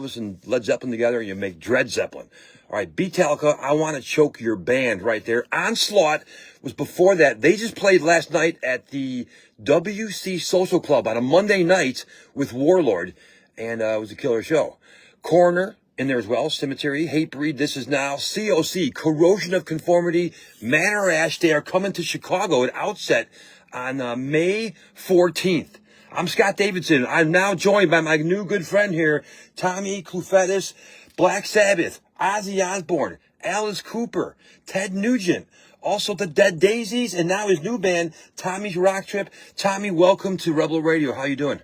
Elvis and Led Zeppelin together, and you make Dread Zeppelin. All right, Beatallica, I Want to Choke Your Band right there. Onslaught was before that. They just played last night at the WC Social Club on a Monday night with Warlord, and it was a killer show. Coroner in there as well, Cemetery, Hatebreed, This Is Now, COC, Corrosion of Conformity, Manor Ash. They are coming to Chicago at Outset on May 14th. I'm Scott Davidson. I'm now joined by my new good friend here, Tommy Clufetos, Black Sabbath, Ozzy Osbourne, Alice Cooper, Ted Nugent, also the Dead Daisies, and now his new band, Tommy's RockTrip. Tommy, welcome to Rebel Radio. How you doing?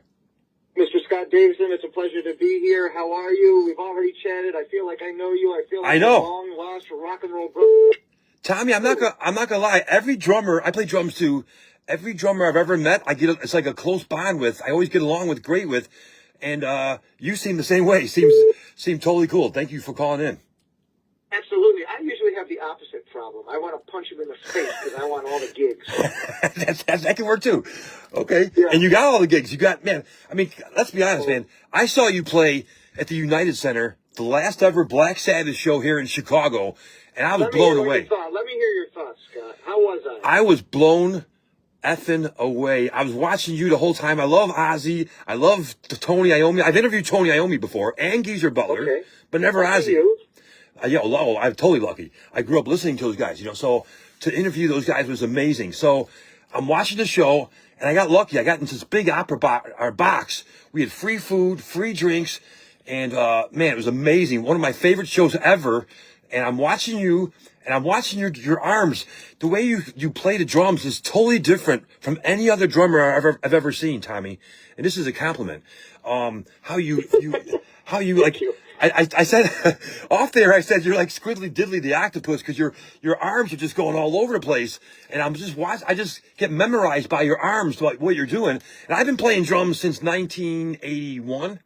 Mr. Scott Davidson, it's a pleasure to be here. How are you? We've already chatted. I feel like I know you. I feel like I know. a long lost rock and roll brother. Tommy, I'm not gonna lie. Every drummer, I play drums too. Every drummer I've ever met, it's like a close bond with. I always get along great with, and you seem the same way. Seem totally cool. Thank you for calling in. Absolutely. I usually have the opposite problem. I want to punch him in the face because I want all the gigs. that can work too. Okay. Yeah. And you got all the gigs. You got, man, I mean, let's be honest, man. I saw you play at the United Center, the last ever Black Sabbath show here in Chicago, and I was blown away. Let me hear your thoughts, Scott. How was I? I was blown effing away. I was watching you the whole time. I love Ozzy. I love Tony Iommi. I've interviewed Tony Iommi before and Geezer Butler, but never Ozzy. You? I'm totally lucky. I grew up listening to those guys, so to interview those guys was amazing. So I'm watching the show, and I got lucky. I got into this big opera box. We had free food, free drinks, and man, it was amazing. One of my favorite shows ever. And I'm watching you, and I'm watching your arms. The way you play the drums is totally different from any other drummer I've ever seen, Tommy. And this is a compliment. How you like. I said off there. I said you're like Squiddly Diddly the octopus because your arms are just going all over the place, and I'm just watching. I just get memorized by your arms, like what you're doing. And I've been playing drums since 1981,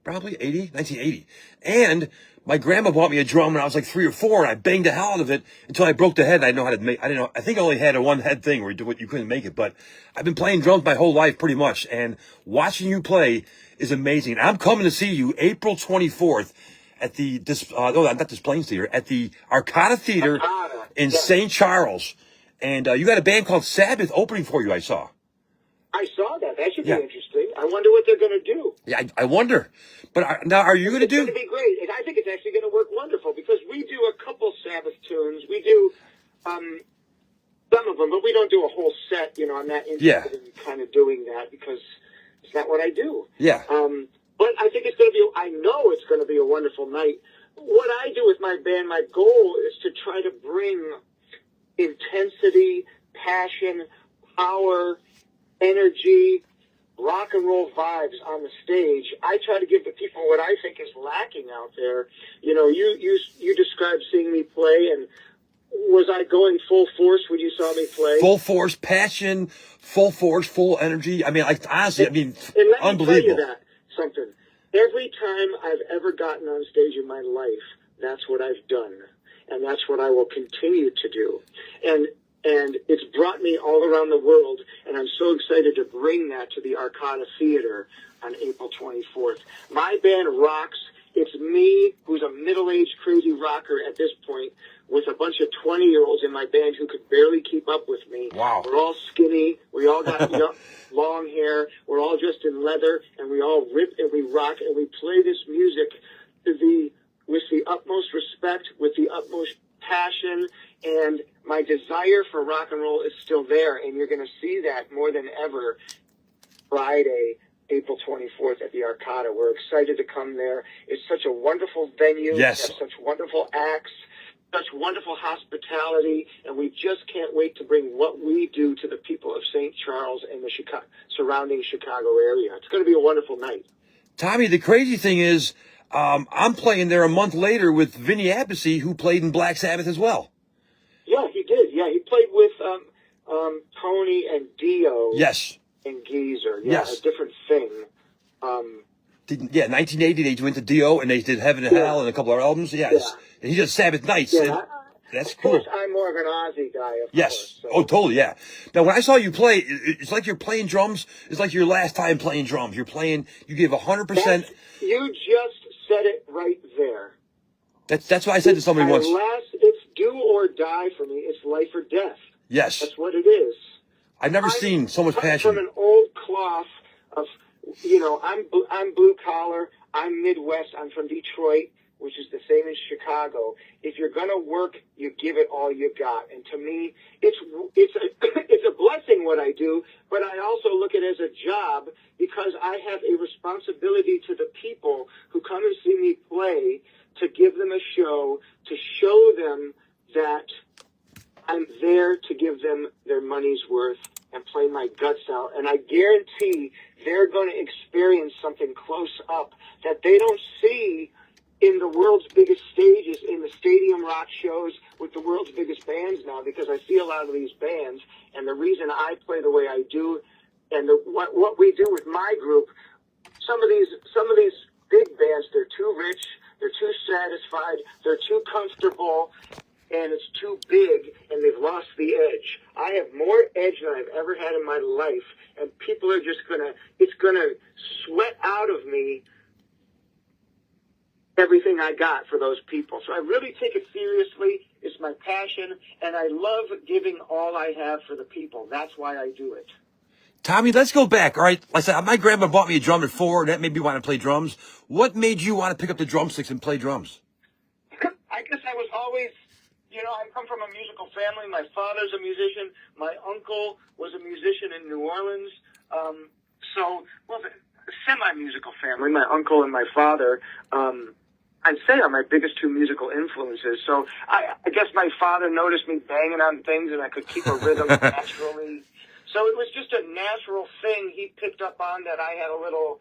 probably 1980. And my grandma bought me a drum when I was like 3 or 4, and I banged the hell out of it until I broke the head. And I didn't know how to make. I didn't know. I think I only had a one head thing where you couldn't make it. But I've been playing drums my whole life pretty much, and watching you play is amazing. I'm coming to see you April 24th at the not Des Plaines Theater, at the Arcada Theater in St. Charles, and you got a band called Sabbath opening for you. I saw that. That should be interesting. I wonder what they're going to do. Yeah, I wonder. But now, are you going to do? It's going to be great, and I think it's actually going to work wonderful because we do a couple Sabbath tunes. We do some of them, but we don't do a whole set. I'm not interested in kind of doing that because it's not what I do. Yeah. But I think I know it's going to be a wonderful night. What I do with my band, my goal is to try to bring intensity, passion, power, energy, rock and roll vibes on the stage. I try to give the people what I think is lacking out there. You described seeing me play, and was I going full force when you saw me play? Full force, passion, full force, full energy. I mean, honestly, and let me unbelievable. Tell you something. Every time I've ever gotten on stage in my life, that's what I've done, and that's what I will continue to do. And it's brought me all around the world, and I'm so excited to bring that to the Arcada Theater on April 24th. My band rocks. It's me, who's a middle-aged crazy rocker at this point, with a bunch of 20-year-olds in my band who could barely keep up with me. Wow. We're all skinny. We all got long hair. We're all dressed in leather, and we all rip and we rock, and we play this music with the utmost respect, with the utmost passion, and my desire for rock and roll is still there, and you're going to see that more than ever Friday, April 24th at the Arcada. We're excited to come there. It's such a wonderful venue. Yes. We have such wonderful acts, such wonderful hospitality, and we just can't wait to bring what we do to the people of St. Charles and the surrounding Chicago area. It's going to be a wonderful night. Tommy, the crazy thing is, I'm playing there a month later with Vinny Appice, who played in Black Sabbath as well. Yeah, he did. Yeah, he played with Tony and Dio. Yes. And Geezer. Yeah, yes. A different thing. 1980 they went to Dio and they did Heaven and Hell and a couple of albums. Yes. And he did Sabbath Nights. Yeah, that's cool. Of course, I'm more of an Ozzy guy, of yes. course. So. Oh, totally, yeah. Now, when I saw you play, it's like you're playing drums. It's like your last time playing drums. You give 100%. You just said it That's why I said to somebody once. It's do or die for me. It's life or death. Yes. That's what it is. I've never seen so much come passion. from an old cloth of, I'm blue collar. I'm Midwest. I'm from Detroit, which is the same as Chicago. If you're gonna work, you give it all you got. And to me, it's a blessing what I do, but I also look at it as a job because I have a responsibility to the people who come and see me play to give them a show, to show them that I'm there to give them their money's worth and play my guts out. And I guarantee they're going to experience something close up that they don't see in the world's biggest stages, in the stadium rock shows with the world's biggest bands now, because I see a lot of these bands, and the reason I play the way I do, and what we do with my group, some of these big bands, they're too rich, they're too satisfied, they're too comfortable, and it's too big, and they've lost the edge. I have more edge than I've ever had in my life, and people are just it's gonna sweat out of me everything I got for those people. So I really take it seriously. It's my passion, and I love giving all I have for the people. That's why I do it. Tommy, let's go back. All right. Like I said, my grandma bought me a drum at 4, and that made me want to play drums. What made you want to pick up the drumsticks and play drums? I guess I was always, I come from a musical family. My father's a musician. My uncle was a musician in New Orleans. A semi-musical family. My uncle and my father, I'd say are my biggest two musical influences. So I guess my father noticed me banging on things and I could keep a rhythm naturally. So it was just a natural thing he picked up on that I had a little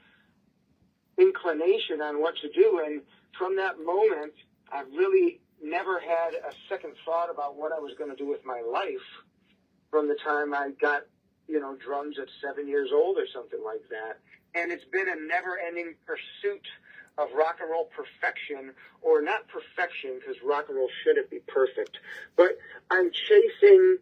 inclination on what to do. And from that moment, I really never had a second thought about what I was going to do with my life from the time I got, drums at 7 years old or something like that. And it's been a never-ending pursuit of rock and roll perfection, or not perfection, because rock and roll shouldn't be perfect, but I'm chasing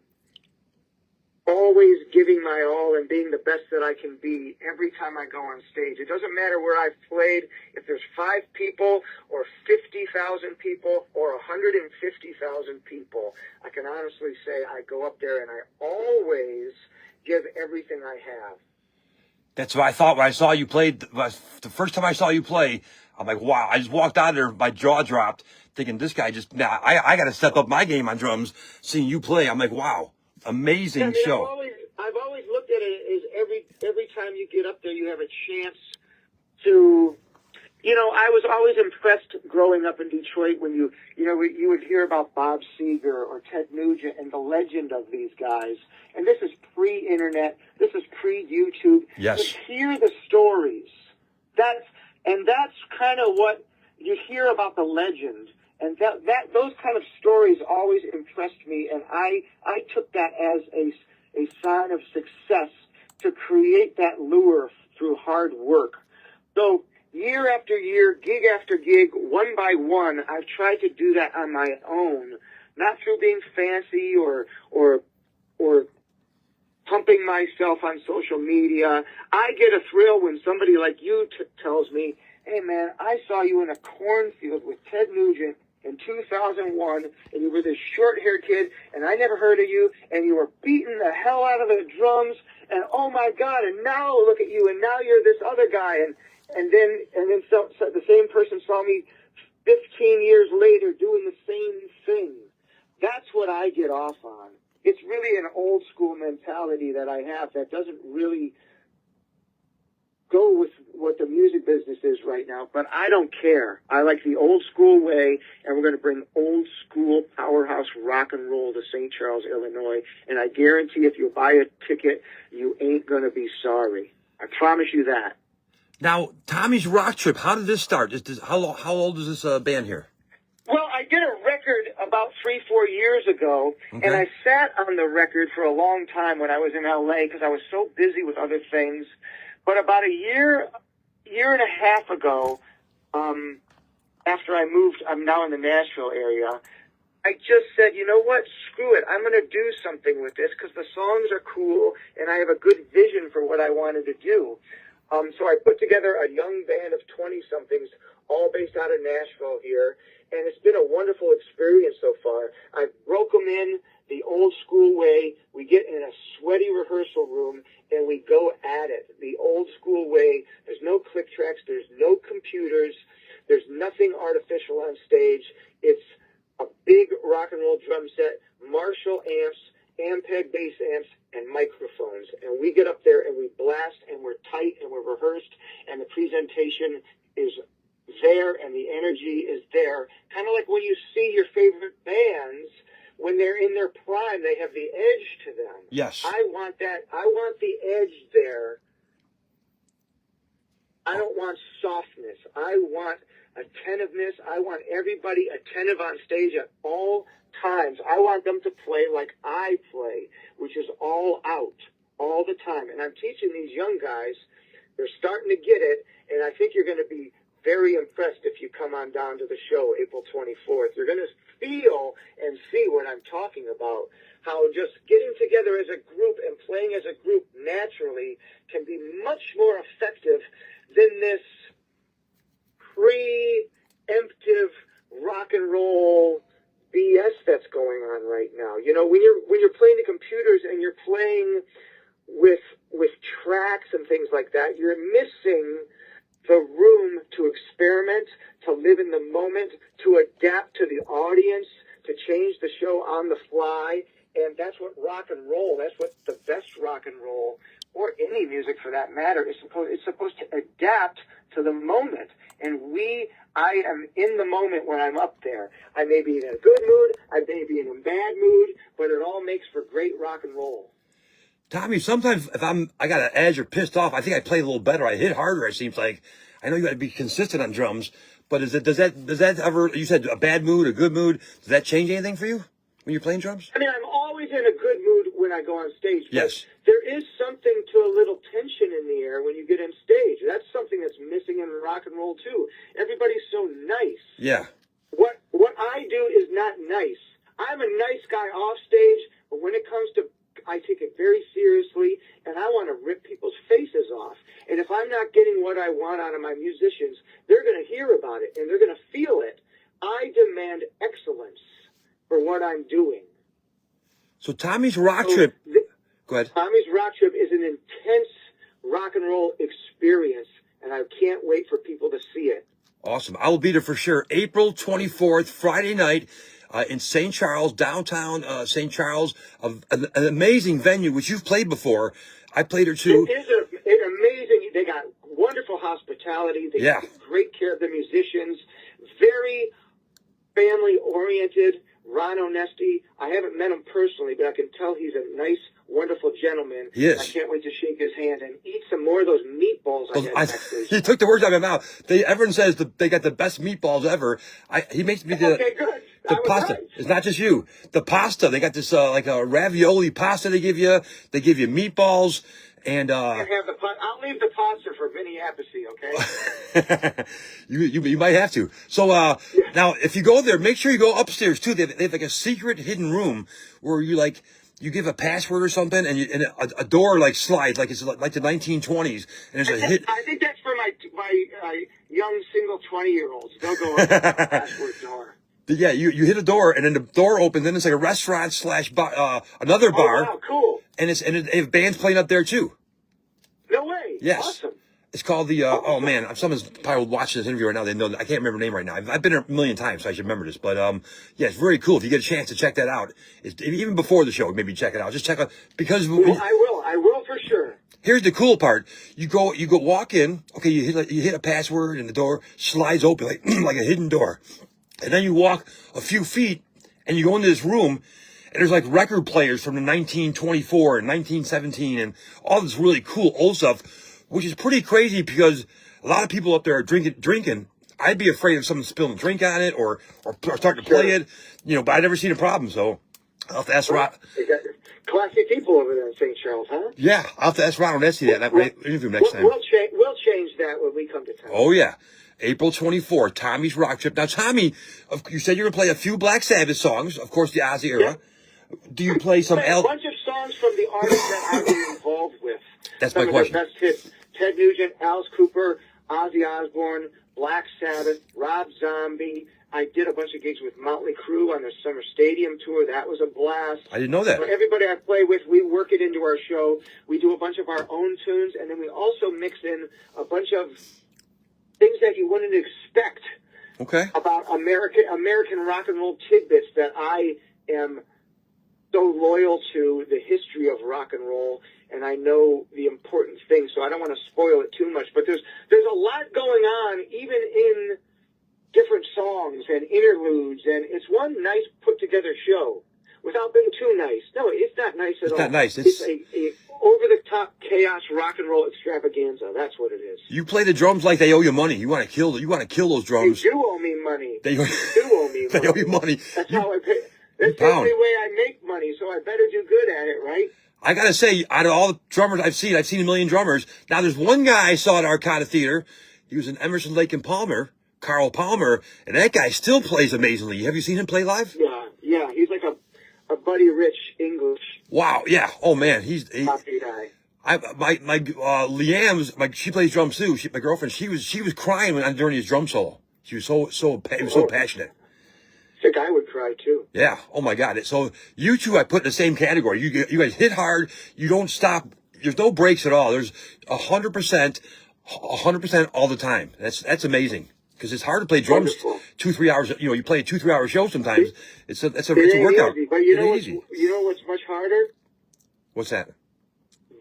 always giving my all and being the best that I can be every time I go on stage. It doesn't matter where I've played, if there's 5 people or 50,000 people or 150,000 people. I can honestly say I go up there and I always give everything I have. That's what I thought when I saw you play. The first time I saw you play, I'm like, wow. I just walked out of there, my jaw dropped, thinking this guy I got to step up my game on drums, seeing you play. I'm like, wow, amazing show. I've always looked at it as every time you get up there, you have a chance to, I was always impressed growing up in Detroit when you would hear about Bob Seger or Ted Nugent and the legend of these guys. And this is pre-internet. This is pre-YouTube. Yes. You hear the stories. That's kind of what you hear about the legend. And those kind of stories always impressed me. And I took that as a sign of success to create that lure through hard work. So year after year, gig after gig, one by one, I've tried to do that on my own, not through being fancy or pumping myself on social media. I get a thrill when somebody like you tells me, hey man, I saw you in a cornfield with Ted Nugent in 2001, and you were this short-haired kid, and I never heard of you, and you were beating the hell out of the drums, and oh my God, and now look at you, and now you're this other guy, and then the same person saw me 15 years later doing the same thing. That's what I get off on. It's really an old school mentality that I have that doesn't really go with what the music business is right now, but I don't care. I like the old school way, and we're going to bring old school powerhouse rock and roll to St. Charles, Illinois, and I guarantee if you buy a ticket, you ain't going to be sorry. I promise you that. Now, Tommy's RockTrip, how did this start? How old is this band here? Well, I did a record about 3-4 years ago, and I sat on the record for a long time when I was in L.A. because I was so busy with other things. But about a year and a half ago, after I moved, I'm now in the Nashville area, I just said, you know what, screw it. I'm going to do something with this because the songs are cool, and I have a good vision for what I wanted to do. So I put together a young band of 20-somethings, all based out of Nashville here. And it's been a wonderful experience so far. I broke them in the old school way. We get in a sweaty rehearsal room and we go at it the old school way. There's no click tracks. There's no computers. There's nothing artificial on stage. It's a big rock and roll drum set, Marshall amps, Ampeg bass amps, and microphones. And we get up there and we blast and we're tight and we're rehearsed and the presentation is there and the energy is there. Kind of like when you see your favorite bands, when they're in their prime, they have the edge to them. Yes. I want that. I want the edge there. I don't want softness. I want attentiveness. I want everybody attentive on stage at all times. I want them to play like I play, which is all out, all the time. And I'm teaching these young guys. They're starting to get it, and I think you're going to be very impressed if you come on down to the show April 24th. You're going to feel and see what I'm talking about, how just getting together as a group and playing as a group naturally can be much more effective than this preemptive rock and roll BS that's going on right now. You know, when you're playing the computers and you're playing with tracks and things like that, you're missing the room to experiment, to live in the moment, to adapt to the audience, to change the show on the fly. And that's what rock and roll, that's what the best rock and roll, or any music for that matter, is supposed to adapt to the moment. And I am in the moment when I'm up there. I may be in a good mood, I may be in a bad mood, but it all makes for great rock and roll. Tommy, sometimes if I got an edge or pissed off, I think I play a little better. I hit harder, it seems like. I know you got to be consistent on drums, but does that ever, you said a bad mood, a good mood, does that change anything for you when you're playing drums? I mean, I'm always in a good mood when I go on stage. Yes. There is something to a little tension in the air when you get on stage. That's something that's missing in rock and roll too. Everybody's so nice. Yeah. What I do is not nice. I'm a nice guy off stage, but when it comes to, I take it very seriously, and I want to rip people's faces off. And if I'm not getting what I want out of my musicians, they're going to hear about it, and they're going to feel it. I demand excellence for what I'm doing. So Tommy's Rock Trip, go ahead. Tommy's Rock Trip is an intense rock and roll experience, and I can't wait for people to see it. Awesome. I will be there for sure. April 24th, Friday night. In St. Charles, downtown St. Charles, an amazing venue, which you've played before. I played there too. It is amazing. They got wonderful hospitality. They take great care of the musicians. Very family-oriented. Ron Onesti, I haven't met him personally, but I can tell he's a nice, wonderful gentleman. Yes. I can't wait to shake his hand and eat some more of those meatballs I had backstage. He took the words out of my mouth. Everyone says they got the best meatballs ever. He makes me okay, good. The pasta. Right. It's not just you. The pasta. They got this like a ravioli pasta they give you. They give you meatballs. And I'll leave the pasta for Vinny Appice, okay? you might have to. So now, if you go there, make sure you go upstairs too. They have like a secret hidden room where you give a password or something, and a door like slides like it's like the 1920s. And there's a hit. I think that's for my young single 20-year-olds. They'll go up the password door. Yeah, you hit a door, and then the door opens. Then it's like a restaurant / bar, another bar. Oh, wow, cool. And they have bands playing up there too. No way. Yes. Awesome. It's called the, oh man, someone's probably watching this interview right now. They know, I can't remember the name right now. I've been there a million times, so I should remember this. But, yeah, it's very cool. If you get a chance to check that out, even before the show, maybe check it out. Just check out, because. Well, I will for sure. Here's the cool part. You go walk in. Okay, you hit a password and the door slides open like a hidden door. And then you walk a few feet and you go into this room. And there's like record players from the 1924 and 1917 and all this really cool old stuff, which is pretty crazy because a lot of people up there are drinking. I'd be afraid of someone spilling a drink on it or starting to play it, but I've never seen a problem. So I'll have to ask Ron. Classy people over there in St. Charles, huh? Yeah, I'll have to ask Ron Onesti that interview next time. We'll change that when we come to town. Oh, yeah. April 24th, Tommy's Rock Trip. Now, Tommy, you said you're going to play a few Black Sabbath songs, of course, the Ozzy era. Yeah. Do you play some a bunch of songs from the artists that I've been involved with. That's my question. Some of their best hits: Ted Nugent, Alice Cooper, Ozzy Osbourne, Black Sabbath, Rob Zombie. I did a bunch of gigs with Motley Crue on their Summer Stadium tour. That was a blast. I didn't know that. So everybody I play with, we work it into our show. We do a bunch of our own tunes, and then we also mix in a bunch of things that you wouldn't expect about American rock and roll tidbits that I am so loyal to the history of rock and roll, and I know the important things, so I don't want to spoil it too much. But there's a lot going on, even in different songs and interludes, and it's one nice put-together show without being too nice. No, it's not nice at all. It's not nice. It's a over-the-top chaos rock and roll extravaganza. That's what it is. You play the drums like they owe you money. You want to kill those drums. They do owe me money. They do owe me money. They owe you money. That's how I pay. That's the only way I make money, so I better do good at it, right? I gotta say, out of all the drummers I've seen a million drummers. Now, there's one guy I saw at Arcada Theater. He was in Emerson, Lake and Palmer, Carl Palmer, and that guy still plays amazingly. Have you seen him play live? Yeah. He's like a Buddy Rich English. Wow, yeah. Oh man, he's happy guy. Leanne's she plays drums too. My girlfriend, she was crying during his drum solo. She was so passionate. I think I would cry too. Yeah. Oh my God. So you two I put in the same category. You guys hit hard. You don't stop. There's no breaks at all. There's 100% all the time. That's amazing. Because it's hard to play drums 2-3 hours. You play a 2-3 hour show sometimes. It's a workout. Easy, but you know what's much harder? What's that?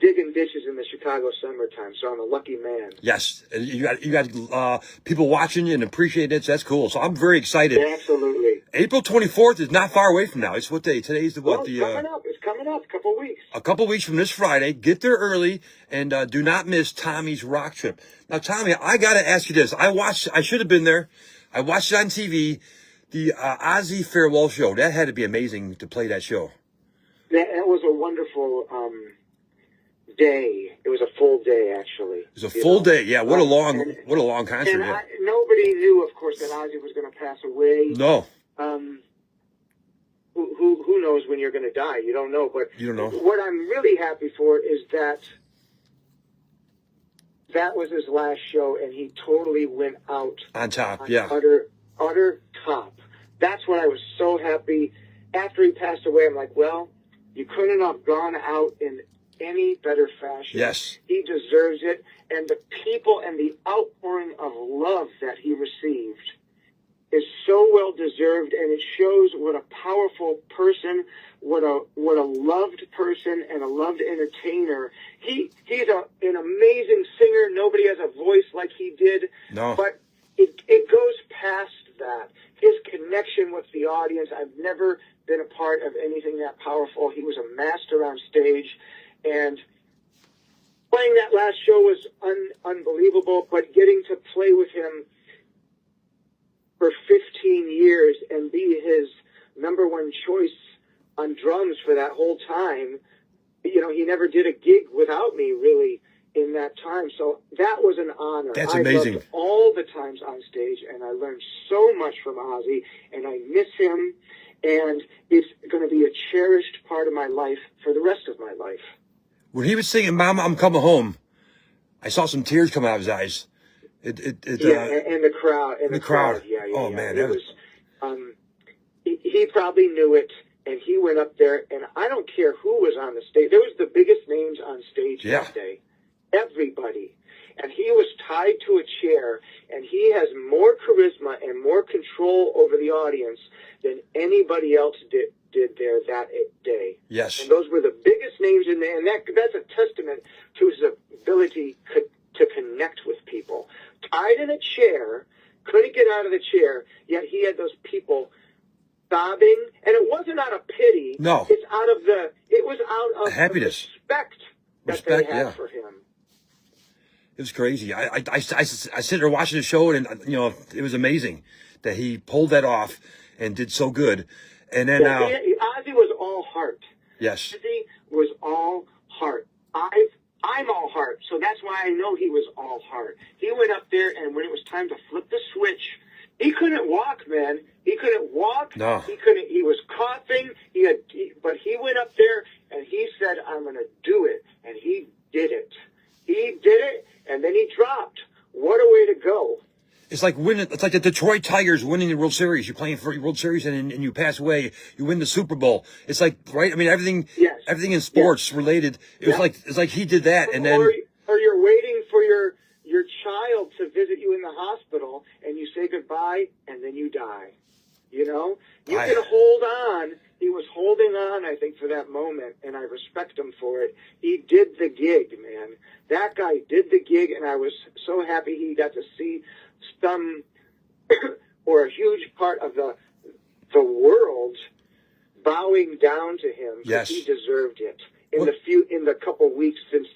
Digging ditches in the Chicago summertime. So I'm a lucky man. Yes, and you got people watching you and appreciate it. So that's cool. So I'm very excited. Yeah, absolutely. April 24th is not far away from now. It's what day? Today's It's coming up. A couple weeks. A couple weeks from this Friday. Get there early and do not miss Tommy's Rock Trip. Now, Tommy, I got to ask you this. I should have been there. I watched it on TV. The Ozzy farewell show. That had to be amazing to play that show. That was a wonderful day. It was a full day, actually. It was a full day. Yeah. What a long concert. And nobody knew, of course, that Ozzy was going to pass away. No. Who knows when you're going to die? You don't know. But you don't know. What I'm really happy for is that was his last show, and he totally went out on top. On yeah. Utter top. That's what I was so happy. After he passed away, I'm like, well, you couldn't have gone out in any better fashion. Yes. He deserves it. And the people and the outpouring of love that he received is so well deserved, and it shows what a powerful person, what a loved person and a loved entertainer. He's an amazing singer. Nobody has a voice like he did. No. But it goes past that. His connection with the audience. I've never been a part of anything that powerful. He was a master on stage, and playing that last show was unbelievable, but getting to play with him for 15 years and be his number one choice on drums for that whole time, he never did a gig without me, really, in that time. So that was an honor. That's amazing. I loved all the times on stage, and I learned so much from Ozzy, and I miss him, and it's going to be a cherished part of my life for the rest of my life. When he was singing "Mama, I'm Coming Home," I saw some tears come out of his eyes. And the crowd. And the crowd. Yeah. Oh man, it was. He probably knew it, and he went up there. And I don't care who was on the stage. There was the biggest names on stage that day. Everybody, and he was tied to a chair, and he has more charisma and more control over the audience than anybody else did there that day. Yes. And those were the biggest names in there, and that's a testament to his ability to connect with people. Tied in a chair, couldn't get out of the chair, yet he had those people sobbing, and it wasn't out of pity. No. It was out of happiness. Respect that they had for him. It was crazy. I sit there watching the show, and it was amazing that he pulled that off and did so good. And then Ozzy was all heart. Yes. Ozzy was all heart. I'm all heart, so that's why I know he was all heart. He went up there, and when it was time to flip the switch, he couldn't walk, man. He couldn't walk. No. He couldn't. He was coughing. But he went up there, and he said, "I'm going to do it," and he did it. He did it, and then he dropped. What a way to go! It's like winning. It's like the Detroit Tigers winning the World Series. You're playing for the World Series and you pass away. You win the Super Bowl. It's like, right? I mean, Yes. everything in sports related. It's like he did that, and then or you're waiting for your child to visit you in the hospital, and you say goodbye, and then you die. You know, you can hold on. He was holding on, I think, for that moment, and I respect him for it. He did the gig, man. That guy did the gig, and I was so happy he got to see some or a huge part of the world bowing down to him. Yes, he deserved it. In the couple weeks since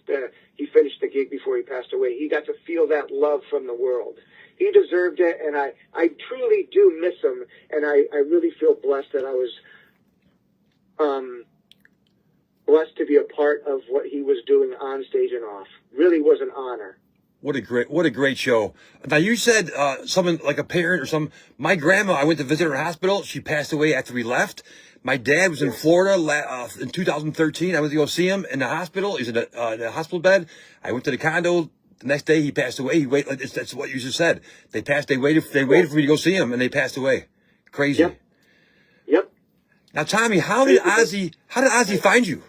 he finished the gig before he passed away, he got to feel that love from the world. He deserved it, and I truly do miss him, and I really feel blessed that I was blessed to be a part of what he was doing on stage and off. Really was an honor. What a great show. Now you said something like a parent or some. My grandma, I went to visit her in hospital. She passed away after we left. My dad was in Florida in 2013. I went to go see him in the hospital. He's in a hospital bed. I went to the condo. The next day he passed away. That's what you just said. They waited for me to go see him, and they passed away. Crazy. Yep. Now, Tommy, how did Ozzy find you?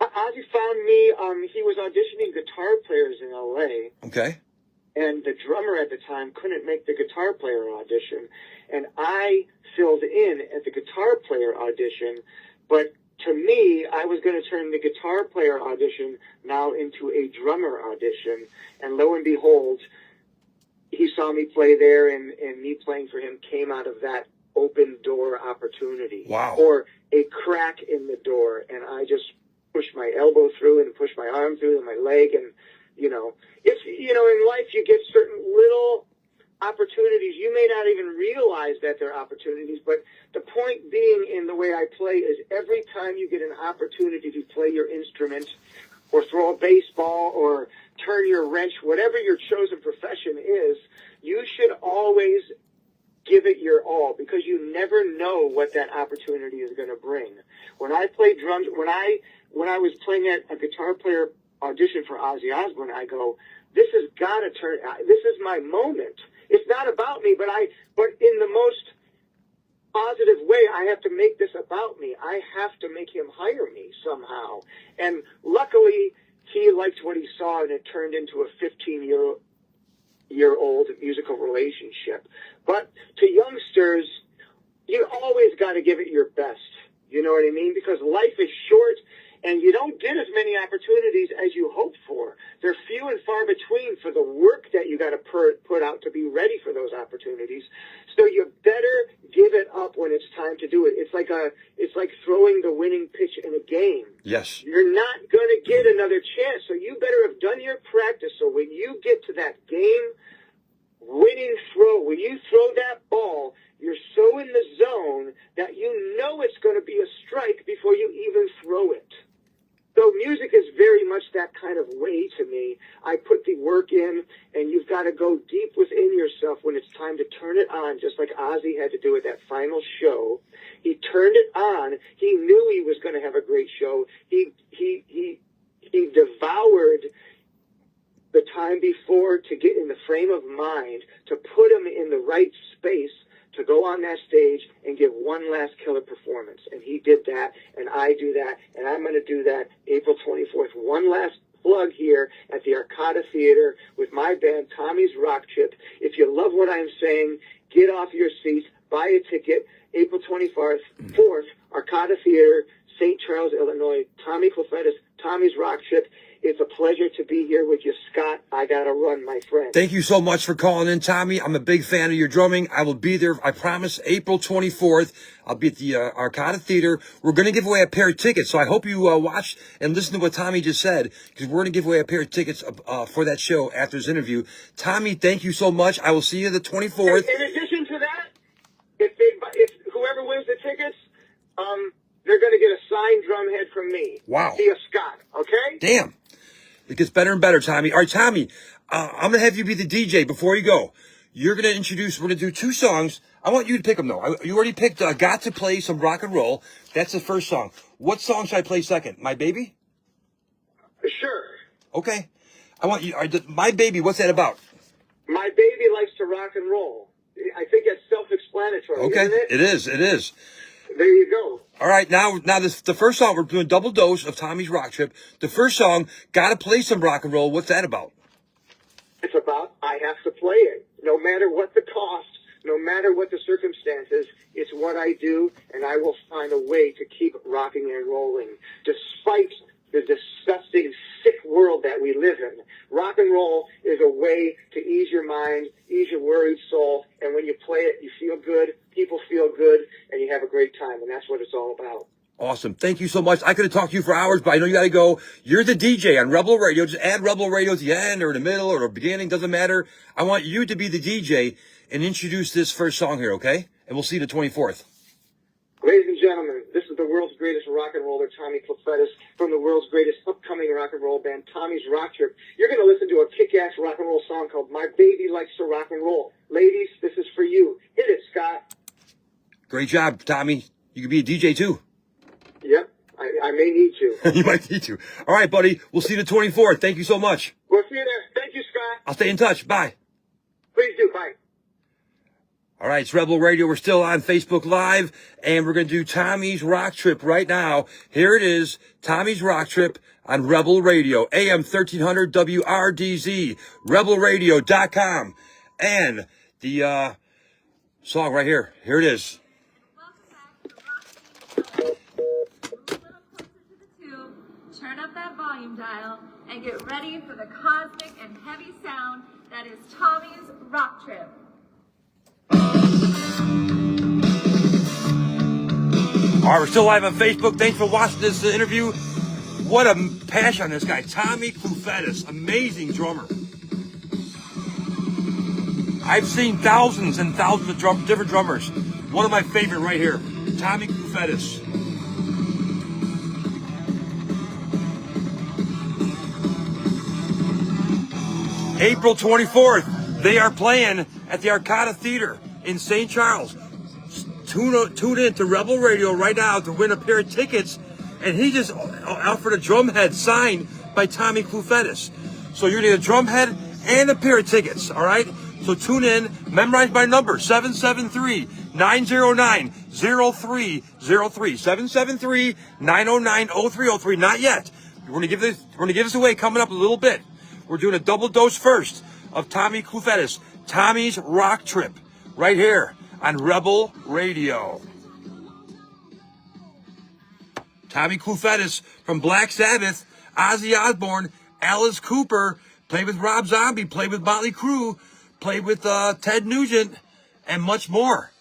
Ozzy found me. He was auditioning guitar players in L.A. Okay. And the drummer at the time couldn't make the guitar player audition, and I filled in at the guitar player audition. But to me, I was going to turn the guitar player audition now into a drummer audition, and lo and behold, he saw me play there, and me playing for him came out of that open door opportunity. Wow. Or a crack in the door, and I just pushed my elbow through and pushed my arm through and my leg, and in life you get certain little opportunities. You may not even realize that they're opportunities, but the point being in the way I play is every time you get an opportunity to play your instrument or throw a baseball or turn your wrench, whatever your chosen profession is, you should always give it your all, because you never know what that opportunity is going to bring. When I played drums, when I was playing at a guitar player audition for Ozzy Osbourne, I go, this is my moment. It's not about me, but in the most positive way, I have to make this about me. I have to make him hire me somehow. And luckily, he liked what he saw, and it turned into a 15-year-old musical relationship. But to youngsters, you always got to give it your best. You know what I mean? Because life is short, and you don't get as many opportunities as you hope for. They're few and far between for the work that you got to put out to be ready for those opportunities. So you better give it up when it's time to do it. It's like throwing the winning pitch in a game. Yes. You're not going to get another chance, so you better have done your practice. So when you get to that game-winning throw, when you throw that ball, you're so in the zone that you know it's going to be a strike before you even throw it. So music is very much that kind of way to me. I put the work in, and you've got to go deep within yourself when it's time to turn it on, just like Ozzy had to do at that final show. He turned it on. He knew he was going to have a great show. He devoured the time before to get in the frame of mind to put him in the right space to go on that stage and give one last killer performance. And he did that, and I do that, and I'm going to do that April 24th. One last plug here at the Arcada Theater with my band, Tommy's RockTrip. If you love what I'm saying, get off your seats, buy a ticket. April 24th, Arcada Theater, St. Charles, Illinois. Tommy Clufetos, Tommy's RockTrip. It's a pleasure to be here with you, Scott. I got to run, my friend. Thank you so much for calling in, Tommy. I'm a big fan of your drumming. I will be there, I promise, April 24th. I'll be at the Arcada Theater. We're going to give away a pair of tickets, so I hope you watch and listen to what Tommy just said, because we're going to give away a pair of tickets for that show after this interview. Tommy, thank you so much. I will see you the 24th. In addition to that, if whoever wins the tickets, they're going to get a signed drum head from me. Wow. Via Scott, okay? Damn. It gets better and better, Tommy. All right, Tommy, I'm going to have you be the DJ before you go. You're going to introduce, we're going to do 2 songs. I want you to pick them, though. You already picked Got to Play Some Rock and Roll. That's the first song. What song should I play second? My Baby? Sure. Okay. I want you, My Baby, what's that about? My baby likes to rock and roll. I think that's self-explanatory, Okay, isn't it? it is. It is. There you go. All right, now the first song, we're doing double dose of Tommy's Rock Trip. The first song, Gotta Play Some Rock and Roll. What's that about? It's about I have to play it. No matter what the cost, no matter what the circumstances, it's what I do, and I will find a way to keep rocking and rolling. Despite the disgusting, sick world that we live in, rock and roll is a way to ease your mind, ease your worried soul, and when you play it, you feel good, people feel good, and you have a great time, and that's what it's all about. Awesome. Thank you so much. I could have talked to you for hours, but I know you got to go. You're the DJ on Rebel Radio. Just add Rebel Radio at the end or the middle or the beginning. Doesn't matter. I want you to be the DJ and introduce this first song here, okay? And we'll see you the 24th. Ladies and gentlemen, this is the world's greatest rock and roller, Tommy Clufetos, from the world's greatest upcoming rock and roll band, Tommy's Rock Trip. You're going to listen to a kick-ass rock and roll song called My Baby Likes to Rock and Roll. Ladies, this is for you. Hit it, Scott. Great job, Tommy. You could be a DJ too. Yep, I may need to. You might need to. All right, buddy. We'll see you the 24th. Thank you so much. We'll see you there. Thank you, Scott. I'll stay in touch. Bye. Please do. Bye. All right, it's Rebel Radio. We're still on Facebook Live, and we're going to do Tommy's Rock Trip right now. Here it is, Tommy's Rock Trip on Rebel Radio, AM 1300 WRDZ, rebelradio.com. And the song right here. Here it is. Turn up that volume dial and get ready for the cosmic and heavy sound that is Tommy's Rock Trip. All right, we're still live on Facebook. Thanks for watching this interview. What a passion on this guy, Tommy Clufetos, amazing drummer. I've seen thousands and thousands of different drummers. One of my favorite right here, Tommy Clufetos. April 24th, they are playing at the Arcada Theater in St. Charles. Tune in to Rebel Radio right now to win a pair of tickets. And he just offered a drum head signed by Tommy Clufetos. So you're going to get a drum head and a pair of tickets, all right? So tune in, memorize my number, 773-909-0303. 773-909-0303. Not yet. We're going to give this away coming up a little bit. We're doing a double dose first of Tommy Clufetos, Tommy's Rock Trip, right here on Rebel Radio. Tommy Clufetos from Black Sabbath, Ozzy Osbourne, Alice Cooper, played with Rob Zombie, played with Motley Crue, played with Ted Nugent, and much more.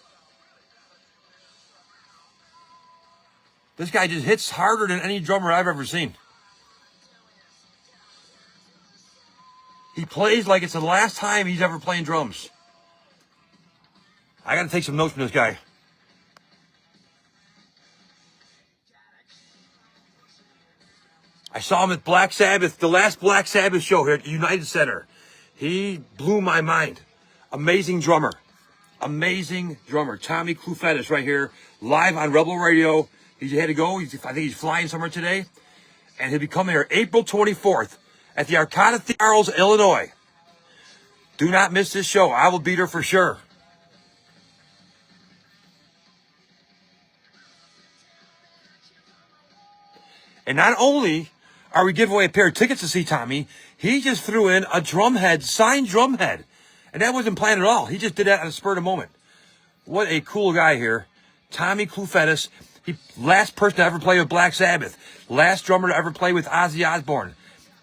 This guy just hits harder than any drummer I've ever seen. He plays like it's the last time he's ever playing drums. I got to take some notes from this guy. I saw him at Black Sabbath, the last Black Sabbath show here at United Center. He blew my mind. Amazing drummer. Amazing drummer. Tommy Clufetos right here, live on Rebel Radio. He had to go. I think he's flying somewhere today. And he'll be coming here April 24th at the Arcada Theater, Charles, Illinois. Do not miss this show. I will be there for sure. And not only are we giving away a pair of tickets to see Tommy, he just threw in a drumhead, signed drumhead. And that wasn't planned at all. He just did that on a spur of the moment. What a cool guy here. Tommy Clufetos. He last person to ever play with Black Sabbath. Last drummer to ever play with Ozzy Osbourne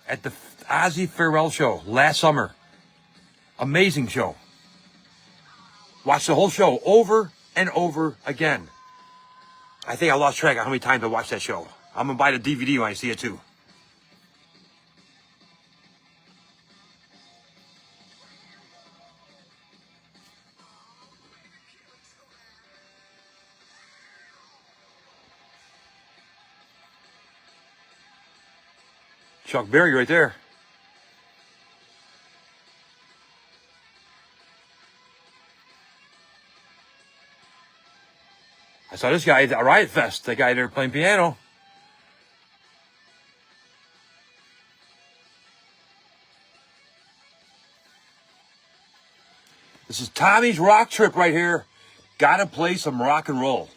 at the Ozzy Farewell show last summer. Amazing show. Watch the whole show over and over again. I think I lost track of how many times I watched that show. I'm going to buy the DVD when I see it too. Chuck Berry right there. I saw this guy at Riot Fest, that guy there playing piano. Tommy's Rock Trip right here. Gotta play some rock and roll.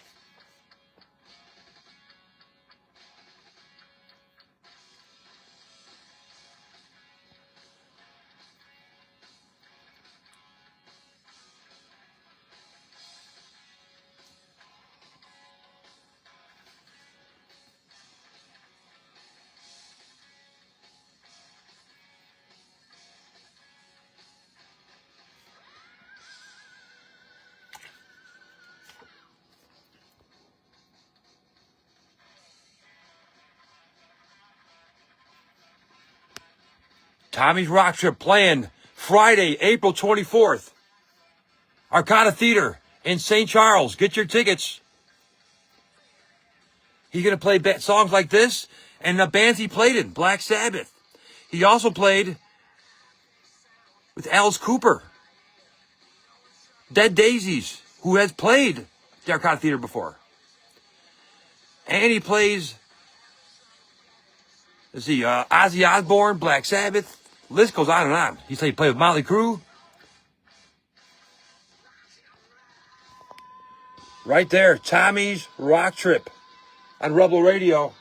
Tommy's Rock Trip playing Friday, April 24th. Arcada Theater in St. Charles. Get your tickets. He's going to play songs like this and the bands he played in, Black Sabbath. He also played with Alice Cooper, Dead Daisies, who has played the Arcada Theater before. And he plays, let's see, Ozzy Osbourne, Black Sabbath. List goes on and on. He said he played with Motley Crue. Right there, Tommy's Rock Trip on Rebel Radio.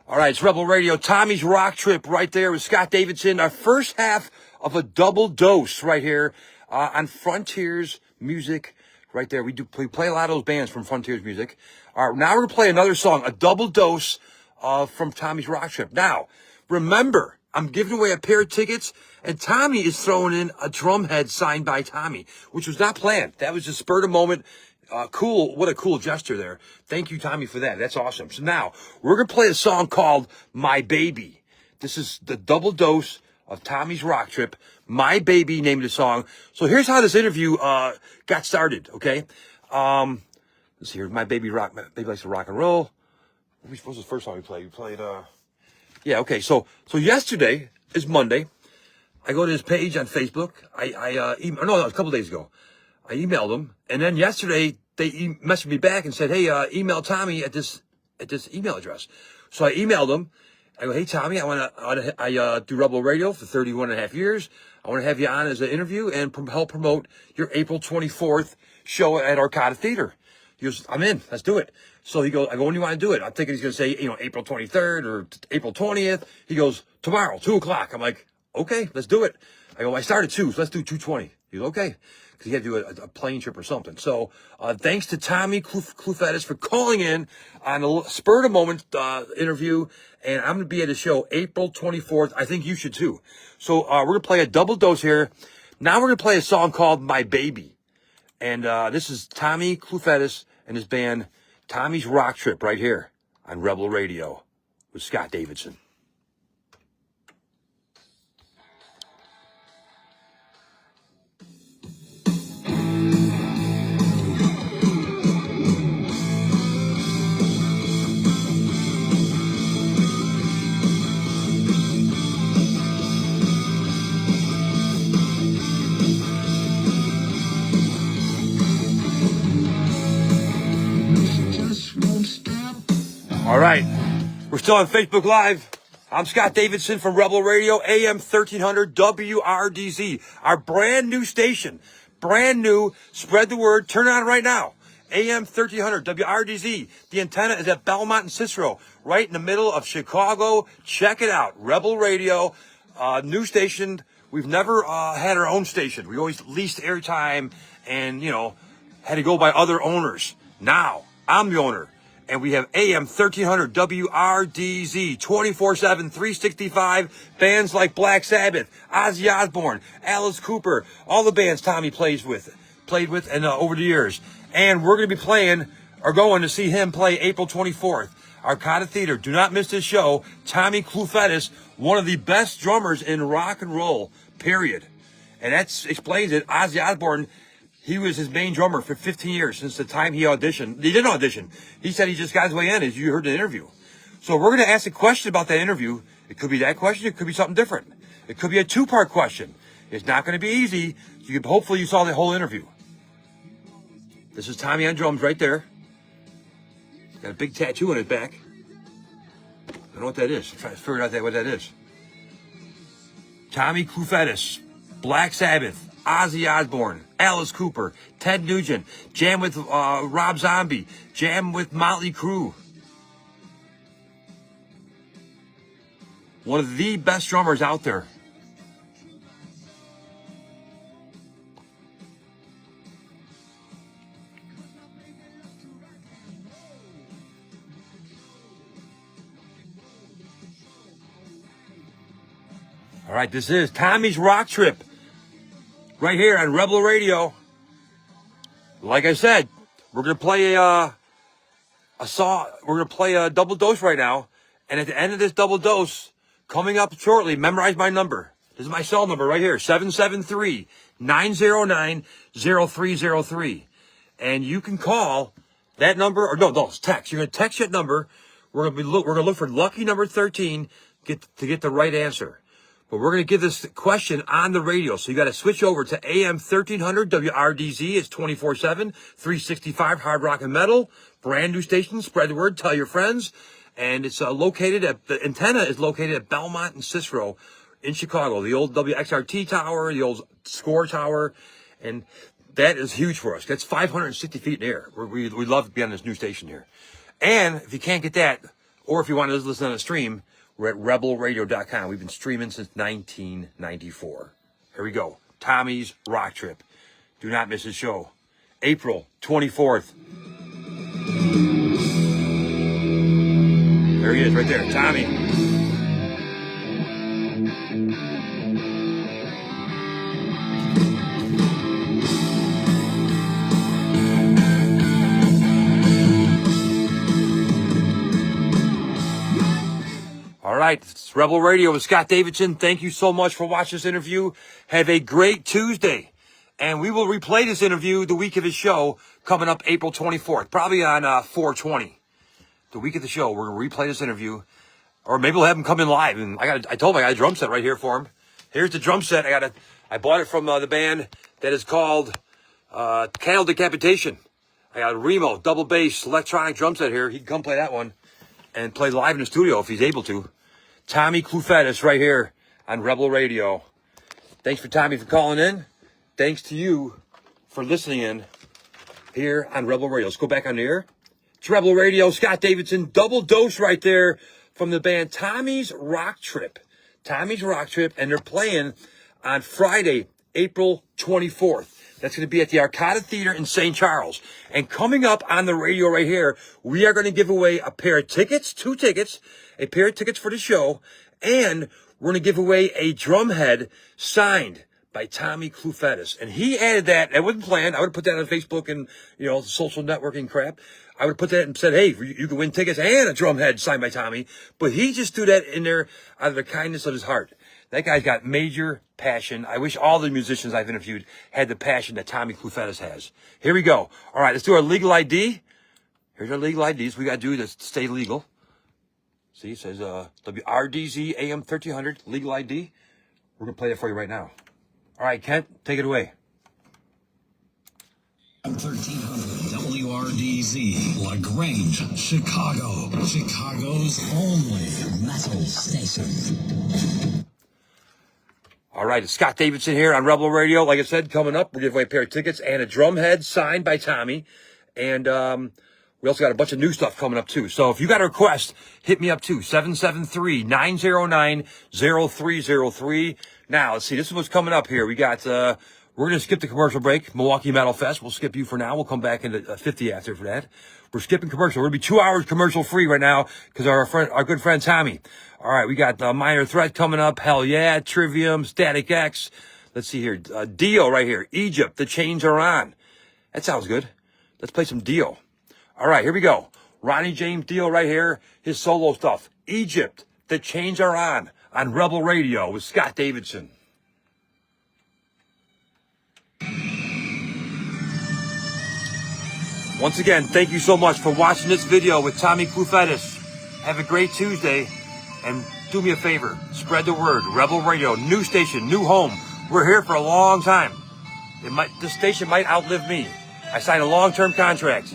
All right, it's Rebel Radio. Tommy's Rock Trip right there with Scott Davidson. Our first half of a double dose right here on Frontiers Music. Right there, we play a lot of those bands from Frontiers Music. All right, now we're gonna play another song, a double dose from Tommy's Rock Trip. Now, remember, I'm giving away a pair of tickets, and Tommy is throwing in a drum head signed by Tommy, which was not planned. That was just spur of the moment. Cool. What a cool gesture there. Thank you, Tommy, for that. That's awesome. So now we're going to play a song called My Baby. This is the double dose of Tommy's Rock Trip. My Baby, named the song. So here's how this interview got started, okay? Let's see here. My Baby likes to rock and roll. What was the first song we played? We played, yeah, okay. So yesterday is Monday. I go to his page on Facebook. No, a couple days ago. I emailed him, and then yesterday they messaged me back and said, "Hey, email Tommy at this email address." So I emailed him. I go, "Hey Tommy, I do Rebel Radio for 31 and a half years. I want to have you on as an interview and help promote your April 24th show at Arcada Theater." He goes, "I'm in. Let's do it." So he goes, I go, "When do you want to do it?" I'm thinking he's going to say, April 23rd or April 20th. He goes, "Tomorrow, 2:00. I'm like, "Okay, let's do it." I go, "I start at 2, so let's do 2:20. He goes, "Okay." Because he had to do a plane trip or something. So thanks to Tommy Clufetos for calling in on a spur of the moment interview. And I'm going to be at the show April 24th. I think you should too. So we're going to play a double dose here. Now we're going to play a song called My Baby. And this is Tommy Clufetos and his band Tommy's Rock Trip right here on Rebel Radio with Scott Davidson. All right, we're still on Facebook Live. I'm Scott Davidson from Rebel Radio, AM 1300 WRDZ, our brand new station. Brand new, spread the word, turn it on right now. AM 1300 WRDZ. The antenna is at Belmont and Cicero, right in the middle of Chicago. Check it out, Rebel Radio, new station. We've never had our own station. We always leased airtime and, had to go by other owners. Now, I'm the owner. And we have AM 1300 WRDZ, 24/7, 365, bands like Black Sabbath, Ozzy Osbourne, Alice Cooper, all the bands Tommy played with and over the years. And we're going to be going to see him play April 24th, Arcada Theater. Do not miss this show. Tommy Clufetos, one of the best drummers in rock and roll, period. And that explains it. Ozzy Osbourne, he was his main drummer for 15 years since the time he auditioned. He didn't audition. He said he just got his way in, as you heard the interview. So we're going to ask a question about that interview. It could be that question. It could be something different. It could be a two-part question. It's not going to be easy. Hopefully you saw the whole interview. This is Tommy on drums right there. He's got a big tattoo on his back. I don't know what that is. I'm trying to figure out what that is. Tommy Clufetos, Black Sabbath, Ozzy Osbourne, Alice Cooper, Ted Nugent, jam with Rob Zombie, jam with Motley Crue. One of the best drummers out there. All right, this is Tommy's Rock Trip right here on Rebel Radio. Like I said, we're gonna play a double dose right now, and at the end of this double dose, coming up shortly, memorize my number. This is my cell number right here, 773-909-0303. And you can call that number, or no, it's text. You're gonna text that number. We're gonna look for lucky number 13 to get the right answer. But we're going to give this question on the radio. So you got to switch over to AM 1300 WRDZ. It's 24/7, 365 hard rock and metal. Brand new station. Spread the word. Tell your friends. And it's the antenna is located at Belmont and Cicero in Chicago. The old WXRT tower, the old Score tower. And that is huge for us. That's 560 feet in the air. We love to be on this new station here. And if you can't get that, or if you want to listen on a stream, we're at rebelradio.com. We've been streaming since 1994. Here we go. Tommy's Rock Trip. Do not miss the show. April 24th. There he is right there. Tommy. All right, it's Rebel Radio with Scott Davidson. Thank you so much for watching this interview. Have a great Tuesday. And we will replay this interview the week of his show coming up April 24th, probably on 4/20. The week of the show, we're going to replay this interview. Or maybe we'll have him come in live. And I told him I got a drum set right here for him. Here's the drum set. I bought it from the band that is called Cattle Decapitation. I got a Remo double bass electronic drum set here. He can come play that one and play live in the studio if he's able to. Tommy Clufetos right here on Rebel Radio. Thanks for Tommy for calling in. Thanks to you for listening in here on Rebel Radio. Let's go back on the air. It's Rebel Radio. Scott Davidson. Double dose right there from the band Tommy's Rock Trip. Tommy's Rock Trip. And they're playing on Friday, April 24th. That's going to be at the Arcada Theater in St. Charles. And coming up on the radio right here, we are going to give away a pair of tickets, 2 tickets, a pair of tickets for the show, and we're going to give away a drum head signed by Tommy Clufetos. And he added that. That wasn't planned. I would have put that on Facebook and, social networking crap. I would have put that and said, hey, you can win tickets and a drum head signed by Tommy. But he just threw that in there out of the kindness of his heart. That guy's got major passion. I wish all the musicians I've interviewed had the passion that Tommy Clufetos has. Here we go. All right, let's do our legal ID. Here's our legal IDs. We got to do to stay legal. See, it says WRDZ AM 1300 legal ID. We're going to play that for you right now. All right, Kent, take it away. 1300 WRDZ, LaGrange, Chicago. Chicago's only metal station. All right, it's Scott Davidson here on Rebel Radio. Like I said, coming up, we're giving away a pair of tickets and a drum head signed by Tommy. And we also got a bunch of new stuff coming up, too. So if you got a request, hit me up, too. 773-909-0303. Now, let's see. This is what's coming up here. We got, we're going to skip the commercial break. Milwaukee Metal Fest. We'll skip you for now. We'll come back into 50 after for that. We're skipping commercial. We're going to be 2 hours commercial free right now because our good friend Tommy. All right, we got Minor Threat coming up. Hell Yeah, Trivium, Static X. Let's see here. Dio right here. Egypt, The Chains Are On. That sounds good. Let's play some Dio. All right, here we go. Ronnie James Dio right here. His solo stuff. Egypt, The Chains Are On Rebel Radio with Scott Davidson. Once again, thank you so much for watching this video with Tommy Clufetos. Have a great Tuesday. And do me a favor, spread the word. Rebel Radio, new station, new home. We're here for a long time. This station might outlive me. I signed a long-term contract.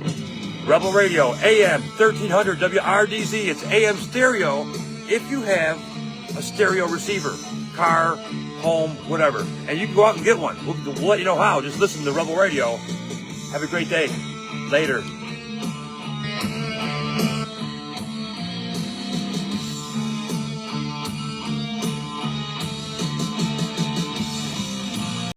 Rebel Radio, AM 1300 WRDZ. It's AM stereo if you have a stereo receiver. Car, home, whatever. And you can go out and get one. We'll let you know how. Just listen to Rebel Radio. Have a great day. Later.